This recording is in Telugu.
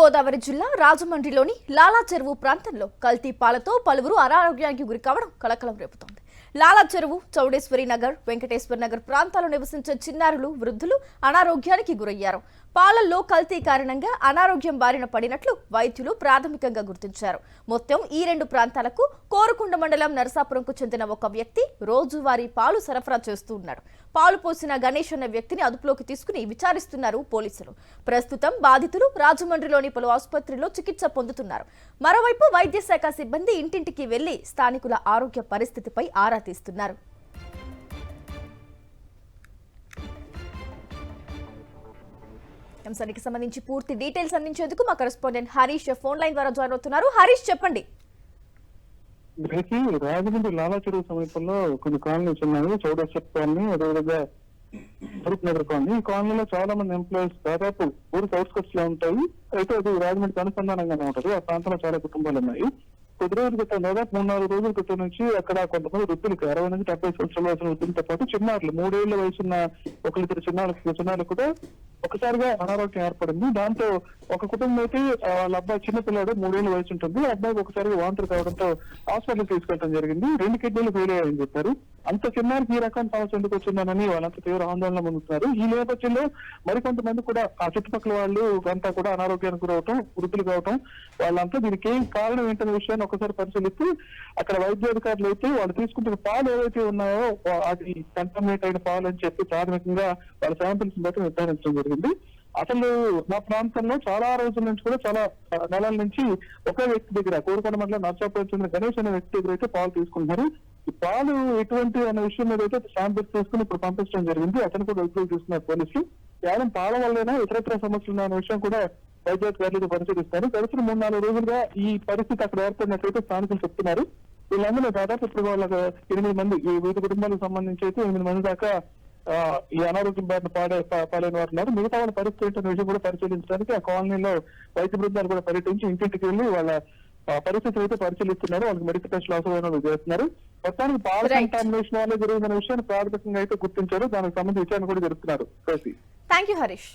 తూర్పుగోదావరి జిల్లా రాజమండ్రిలోని లాలా చెరువు ప్రాంతంలో కల్తీ పాలతో పలువురు అనారోగ్యానికి గురి కావడం కలకలం రేపుతోంది. లాలా చెరువు, చౌడేశ్వరి నగర్, వెంకటేశ్వర నగర్ ప్రాంతాల్లో నివసించే చిన్నారులు, వృద్ధులు అనారోగ్యానికి గురయ్యారు. పాలల్లో కల్తీ కారణంగా అనారోగ్యం బారిన పడినట్లు వైద్యులు ప్రాథమికంగా గుర్తించారు. మొత్తం ఈ రెండు ప్రాంతాలకు కోరుకొండ మండలం నరసాపురంకు చెందిన ఒక వ్యక్తి రోజువారీ పాలు సరఫరా చేస్తూ ఉన్నాడు. పాలు పోసిన గణేష్ అనే వ్యక్తిని అదుపులోకి తీసుకుని విచారిస్తున్నారు పోలీసులు. ప్రస్తుతం బాధితులు రాజమండ్రిలోని పలు ఆసుపత్రుల్లో చికిత్స పొందుతున్నారు. మరోవైపు వైద్య శాఖ సిబ్బంది ఇంటింటికి వెళ్లి స్థానికుల ఆరోగ్య పరిస్థితిపై ఆరా తీస్తున్నారు. అంశానికి సంబంధించి పూర్తి డీటెయిల్స్ అందించేందుకు మా కరెస్పాండెంట్ హరీష్ ఫోన్ లైన్ ద్వారా జాయిన్ అవుతున్నారు. హరీష్, చెప్పండి. రాజమండ్రి లాలా చెరువు సమీపంలో కొన్ని కాలనీస్ ఉన్నాయి. చౌడేశ్వర్ కాలనీ, అదేవిధంగా ఫరూక్ నగర్ కాలనీ. ఈ కాలనీలో చాలా మంది ఎంప్లాయీస్ దాదాపు ఊరికి అవుట్స్కట్స్ లో ఉంటాయి. అయితే అది రాజమండ్రికి అనుసంధానంగానే ఉంటుంది. ఆ ప్రాంతంలో చాలా కుటుంబాలు ఉన్నాయి. కొద్ది రోజుల క్రితం, దాదాపు 3-4 రోజుల క్రితం నుంచి అక్కడ కొంతమంది వృద్ధులకి 60 నుంచి 70 సంవత్సరాల వయసున్న వృద్ధులతో పాటు చిన్నారులు, 3 ఏళ్ల వయసున్న ఒకరిద్దరు చిన్నారులు కూడా ఒకసారిగా అనారోగ్యం ఏర్పడింది. దాంతో ఒక కుటుంబం అయితే వాళ్ళ అబ్బాయి చిన్నపిల్లాడు 3 ఏళ్ల వయసు ఉంటుంది. ఆ అబ్బాయికి ఒకసారిగా వాంతులు కావడంతో హాస్పిటల్ తీసుకెళ్ళడం జరిగింది. 2 కిడ్నీలు ఫెయిల్ అయ్యాయని చెప్పారు. అంత చిన్నారికి ఈ రకం సమస్య ఎందుకు వచ్చిందనని వాళ్ళంతా తీవ్ర ఆందోళన పొందుతున్నారు. ఈ నేపథ్యంలో మరికొంతమంది కూడా ఆ చుట్టుపక్కల వాళ్ళు అంతా కూడా అనారోగ్యానికి గురవటం, వృద్ధులు కావటం, వాళ్ళంతా దీనికి ఏం కారణం ఏంటనే విషయాన్ని ఒకసారి పరిశీలిస్తే అక్కడ వైద్యాధికారులు అయితే వాళ్ళు తీసుకుంటున్న పాలు ఏవైతే ఉన్నాయో అది కంటామినేట్ అయిన పాలు అని చెప్పి ప్రాథమికంగా వాళ్ళ శాంపిల్స్ బట్టి నిర్ధారించడం జరిగింది. అసలు మా ప్రాంతంలో చాలా రోజుల నుంచి కూడా, చాలా నెలల నుంచి ఒకే వ్యక్తి దగ్గర, కోరుకొండ మండలం నర్సాపురం చెందిన గణేష్ అనే వ్యక్తి దగ్గర అయితే పాలు తీసుకుంటున్నారు. ఈ పాలు ఎటువంటి అనే విషయం మీద అయితే శాంపిల్స్ తీసుకుని ఇప్పుడు పంపించడం జరిగింది. అతను కూడా వైద్యులు తీసుకున్నారు పోలీసులు. కేవలం పాల వల్లైనా ఇతరత్ర సమస్యలు ఉన్నాయనే విషయం కూడా వైద్యాధికారులతో పరిశీలిస్తారు. గడిచిన 3-4 రోజులుగా ఈ పరిస్థితి అక్కడ ఏర్పడినట్లయితే స్థానికులు చెప్తున్నారు. వీళ్ళందరూ దాదాపు ఇప్పుడు వాళ్ళకి 8 మంది, ఈ వివిధ కుటుంబాలకు సంబంధించి అయితే 8 మంది దాకా ఈ అనారోగ్యం బారిన పాలైన వారు ఉన్నారు. మిగతా వాళ్ళ పరిస్థితి ఏంటనే విషయం కూడా పరిశీలించడానికి ఆ కాలనీలో వైద్య బృందాలు కూడా పర్యటించి ఇంటింటికి వెళ్ళి వాళ్ళ పరిస్థితులు అయితే పరిశీలిస్తున్నారు. వాళ్ళకి మెడికల్ టెస్టులు అవసరమైన చేస్తున్నారు. మొత్తానికి పాల కంటామినేషన్ వల్ల జరిగిందనే విషయాన్ని ప్రాథమికంగా అయితే గుర్తించారు. దానికి సంబంధించి విచారణ కూడా జరుపుతున్నారు. Thank you Harish.